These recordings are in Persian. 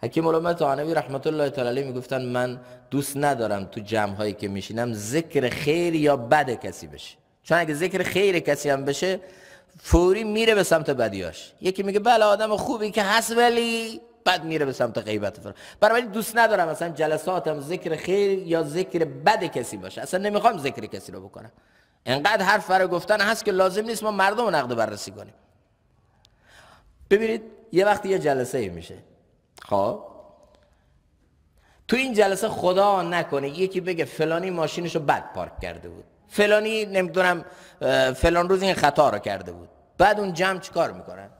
حکیم علامه طحاوی رحمت الله تعالی علیه میگفتن من دوست ندارم تو جمع هایی که میشینم ذکر خیر یا بد کسی بشه، چون اگه ذکر خیر کسی هم بشه فوری میره به سمت بدیاش. یکی میگه بله آدم خوبی که هست ولی بعد میره به سمت غیبت فرا. برای دوست ندارم مثلا جلساتم ذکر خیر یا ذکر بد کسی باشه، اصلا نمیخوام ذکر کسی رو بکنم. انقدر حرف برای گفتن هست که لازم نیست ما مردم رو نقد و بررسی کنیم. ببینید یه وقتی یه جلسه ای میشه، خب تو این جلسه خدا نکنه یکی بگه فلانی ماشینشو بد پارک کرده بود، فلانی نمیدونم فلان روز این خطا رو کرده بود، بعد اون جمع چیکار میکنن؟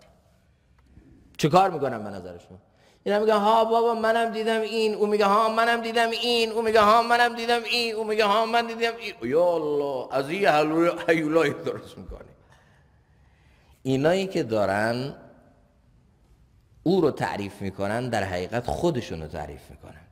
چیکار میکنن به نظرشون؟ اینا میگن ها بابا منم دیدم این، اون میگه ها منم دیدم این، اون میگه ها منم دیدم این، اون میگه ها من دیدم این. یا الله از این هیولای درست میکنه. اینایی که دارن او رو تعریف میکنن در حقیقت خودشون رو تعریف میکنن.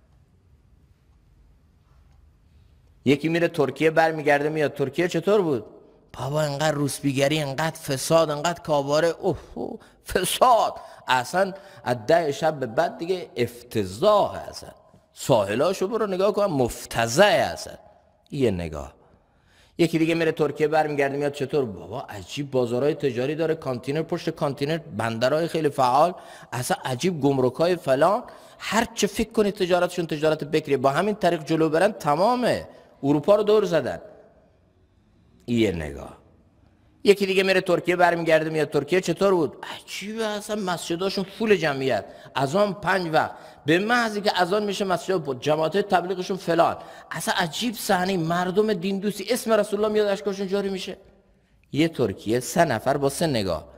یکی میره ترکیه برمیگرده میاد ترکیه چطور بود؟ بابا انقدر روسپیگری، انقدر فساد، انقدر کاباره، اوه فساد، اصلا از 10 شب به بعد دیگه افتضاح، اصلا ساحلاشو برو نگاه کن مفتضح، اصلا یه نگاه. یکی دیگه میره ترکیه برمیگرده میاد چطور؟ بابا عجیب بازارهای تجاری داره، کانتینر پشت کانتینر، بندرهای خیلی فعال، اصلا عجیب گمرکای فلان، هر چه فکر کنید تجارتشون تجارت بکری، با همین طریق جلو برن تمامه، اروپا رو دور زدن. یه نگاه. یکی دیگه میره ترکیه برمیگرده میاد ترکیه چطور بود؟ عجیبه، اصلا مسجداشون فول جمعیت، اذان 5 وقت، به محضی که اذان میشه مسجد بود، جماعت تبلیغشون فلان، اصلا عجیب صحنه، مردم دین دوستی، اسم رسول الله میاد اشکاشون جاری میشه. یه ترکیه 3 نفر با 3 نگاه.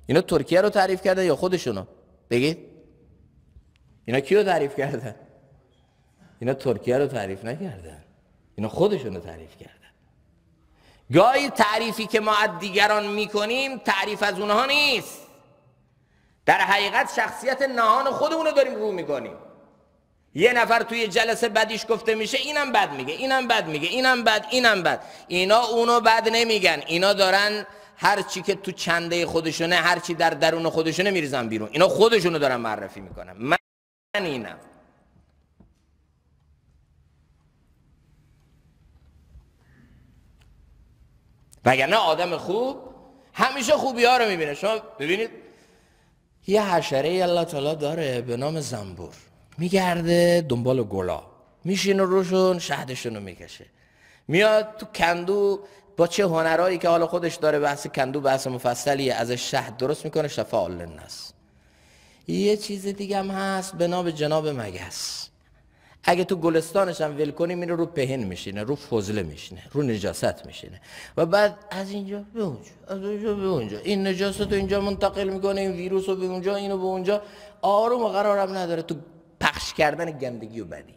اینا ترکیه رو تعریف کرده یا خودشونو؟ بگید اینا کیو تعریف کردن؟ اینا ترکیه رو تعریف نکردن، اینا خودشونو تعریف کردن. گاهی تعریفی که ما از دیگران میکنیم تعریف از اونها نیست، در حقیقت شخصیت نهان خودمون رو داریم رو میکنیم. یه نفر توی جلسه بدیش گفته میشه، اینم بد میگه، اینم بد میگه، اینم بد، اینم بد. اینا اونو بد نمیگن، اینا دارن هر چی که تو چنده خودشونه، هر چی در درون خودشونه میریزن بیرون، اینا خودشونو دارن معرفی میکنن. من اینم. وگرنه آدم خوب همیشه خوبی ها رو میبینه. شما ببینید یه حشره الله تعالی داره به نام زنبور، میگرده دنبال گلا، میشینه روشون شهدشون رو میکشه، میاد تو کندو با چه هنرهایی که حالا خودش داره، بحث کندو بحث مفصلیه، ازش شهد درست میکنه شفاء للناس. یه چیز دیگه هم هست به نام جناب مگس، اگه تو گلستانش هم ول کنی میره رو پهن میشینه، رو فضله میشینه، رو نجاست میشینه و بعد از اینجا به اونجا، از اونجا به اونجا، این نجاست رو اینجا منتقل میکنه، این ویروس رو به اونجا، اینو به اونجا، آروم و قرارم نداره تو پخش کردن گندگی و بدی.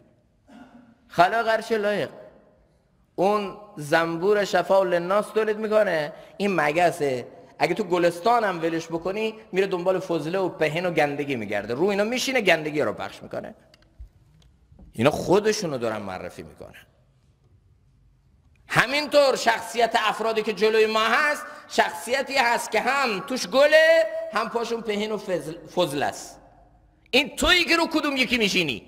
خلا قرش لایق اون زنبور شفاء للناس تولید میکنه، این مگسه، اگه تو گلستان هم ولش بکنی میره دنبال فضله و پهن و گندگی میگرده، رو اینا میشینه گندگی رو پخش میکنه. اینا خودشونو دارن معرفی میکنن. همینطور شخصیت افرادی که جلوی ما هست شخصیتی هست که هم توش گله هم پاشون پهن و فضل است. این تویی که رو کدوم یکی میشینی،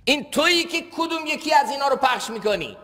این تویی که کدوم یکی از اینا رو پخش میکنی.